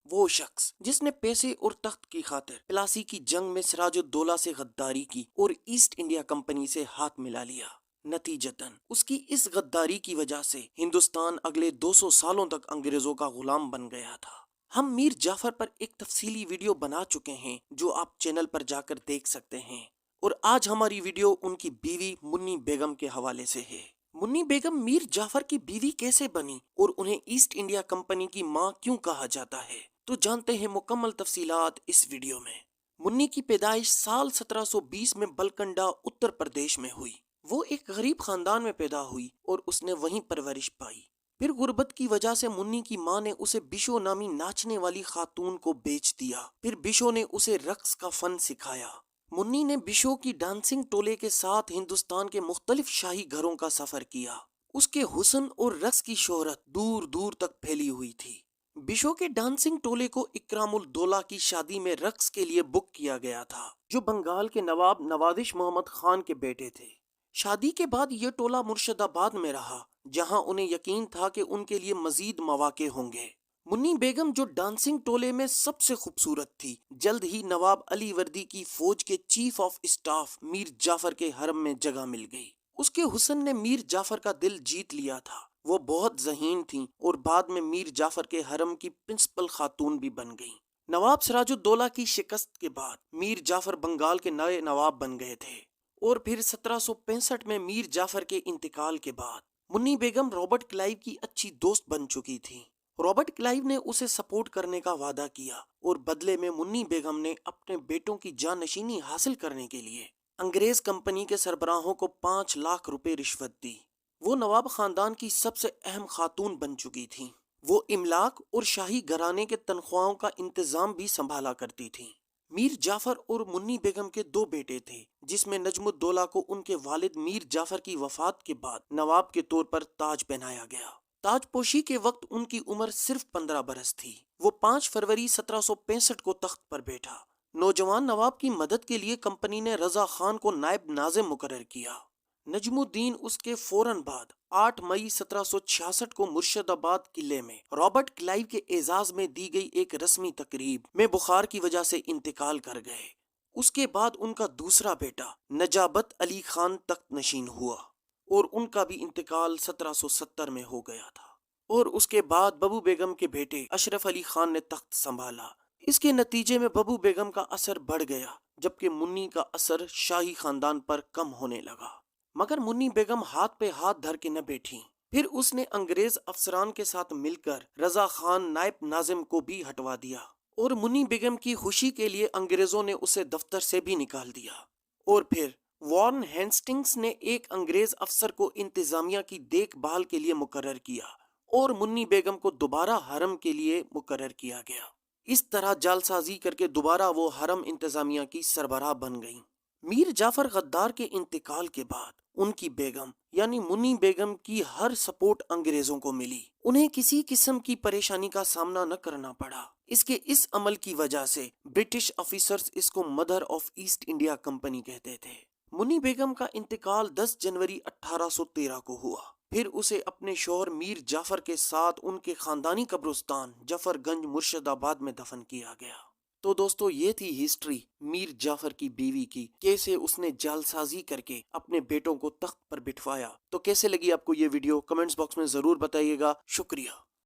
وہ شخص جس نے پیسے اور تخت کی خاطر پلاسی کی جنگ میں سراج الدولہ سے غداری کی اور ایسٹ انڈیا کمپنی سے ہاتھ ملا لیا۔ نتیجتاً اس کی اس غداری کی وجہ سے ہندوستان اگلے 200 سالوں تک انگریزوں کا غلام بن گیا تھا۔ ہم میر جعفر پر ایک تفصیلی ویڈیو بنا چکے ہیں جو آپ چینل پر جا کر دیکھ سکتے ہیں، اور آج ہماری ویڈیو ان کی بیوی منی بیگم کے حوالے سے ہے۔ منی بیگم میر جعفر کی بیوی کیسے بنی اور انہیں ایسٹ انڈیا کمپنی کی ماں کیوں کہا جاتا ہے، تو جانتے ہیں مکمل تفصیلات اس ویڈیو میں۔ منی کی پیدائش سال 1720 میں بلکنڈا اتر پردیش میں ہوئی۔ وہ ایک غریب خاندان میں پیدا ہوئی اور اس نے وہیں پرورش پائی۔ پھر غربت کی وجہ سے منی کی ماں نے اسے بشو نامی ناچنے والی خاتون کو بیچ دیا۔ پھر بشو نے اسے رقص کا فن سکھایا۔ منی نے بشو کی ڈانسنگ ٹولے کے ساتھ ہندوستان کے مختلف شاہی گھروں کا سفر کیا۔ اس کے حسن اور رقص کی شہرت دور دور تک پھیلی ہوئی تھی۔ بشو کے ڈانسنگ ٹولے کو اکرام الدولہ کی شادی میں رقص کے لیے بک کیا گیا تھا، جو بنگال کے نواب نوازش محمد خان کے بیٹے تھے۔ شادی کے بعد یہ ٹولہ مرشد آباد میں رہا، جہاں انہیں یقین تھا کہ ان کے لیے مزید مواقع ہوں گے۔ منی بیگم جو ڈانسنگ ٹولے میں سب سے خوبصورت تھی، جلد ہی نواب علی وردی کی فوج کے چیف آف اسٹاف میر جعفر کے حرم میں جگہ مل گئی۔ اس کے حسن نے میر جعفر کا دل جیت لیا تھا۔ وہ بہت ذہین تھیں اور بعد میں میر جعفر کے حرم کی پرنسپل خاتون بھی بن گئیں۔ نواب سراج الدولہ کی شکست کے بعد میر جعفر بنگال کے نئے نواب بن گئے تھے، اور پھر 1765 میں میر جعفر کے انتقال کے بعد منی بیگم رابرٹ کلائیو کی اچھی دوست بن چکی تھی۔ رابرٹ کلائیو نے اسے سپورٹ کرنے کا وعدہ کیا، اور بدلے میں منی بیگم نے اپنے بیٹوں کی جانشینی حاصل کرنے کے لیے انگریز کمپنی کے سربراہوں کو 5 لاکھ روپے رشوت دی۔ وہ نواب خاندان کی سب سے اہم خاتون بن چکی تھیں۔ وہ املاک اور شاہی گھرانے کے تنخواہوں کا انتظام بھی سنبھالا کرتی تھیں۔ میر جعفر اور منی بیگم کے 2 بیٹے تھے، جس میں نجم الدولہ کو ان کے والد میر جعفر کی وفات کے بعد نواب کے طور پر تاج پہنایا گیا۔ تاج پوشی کے وقت ان کی عمر صرف 15 برس تھی۔ وہ 5 فروری 1765 کو تخت پر بیٹھا۔ نوجوان نواب کی مدد کے لیے کمپنی نے رضا خان کو نائب ناظم مقرر کیا۔ نجم الدین اس کے فوراً بعد 8 مئی 1766 کو مرشد آباد قلعے میں رابرٹ کلائیو کے اعزاز میں دی گئی ایک رسمی تقریب میں بخار کی وجہ سے انتقال کر گئے۔ اس کے بعد ان کا دوسرا بیٹا نجابت علی خان تخت نشین ہوا، اور ان کا بھی انتقال 1770 میں ہو گیا تھا، اور اس کے بعد ببو بیگم کے بیٹے اشرف علی خان نے تخت سنبھالا۔ اس کے نتیجے میں ببو بیگم کا اثر بڑھ گیا، جبکہ منی کا اثر شاہی خاندان پر کم ہونے لگا۔ مگر منی بیگم ہاتھ پہ ہاتھ دھر کے نہ بیٹھی۔ پھر اس نے انگریز افسران کے ساتھ مل کر رضا خان نائب ناظم کو بھی ہٹوا دیا، اور منی بیگم کی خوشی کے لیے انگریزوں نے اسے دفتر سے بھی نکال دیا۔ اور پھر وارن ہیسٹنگز نے ایک انگریز افسر کو انتظامیہ کی دیکھ بھال کے لیے مقرر کیا، اور منی بیگم کو دوبارہ حرم کے لیے مقرر کیا گیا۔ اس طرح جعلسازی کر کے دوبارہ وہ حرم انتظامیہ کی سربراہ بن گئیں۔ میر جعفر غدار کے انتقال کے بعد ان کی بیگم یعنی منی بیگم کی ہر سپورٹ انگریزوں کو ملی۔ انہیں کسی قسم کی پریشانی کا سامنا نہ کرنا پڑا۔ اس عمل کی وجہ سے برٹش آفیسرز اس کو mother of East India company کہتے تھے۔ منی بیگم کا انتقال 10 جنوری 1813 کو ہوا۔ پھر اسے اپنے شوہر میر جعفر کے ساتھ ان کے خاندانی قبرستان جعفر گنج مرشد آباد میں دفن کیا گیا۔ تو دوستو، یہ تھی ہسٹری میر جعفر کی بیوی کی، کیسے اس نے جعلسازی کر کے اپنے بیٹوں کو تخت پر بٹھوایا۔ تو کیسے لگی آپ کو یہ ویڈیو؟ کمنٹس باکس میں ضرور بتائیے گا۔ شکریہ۔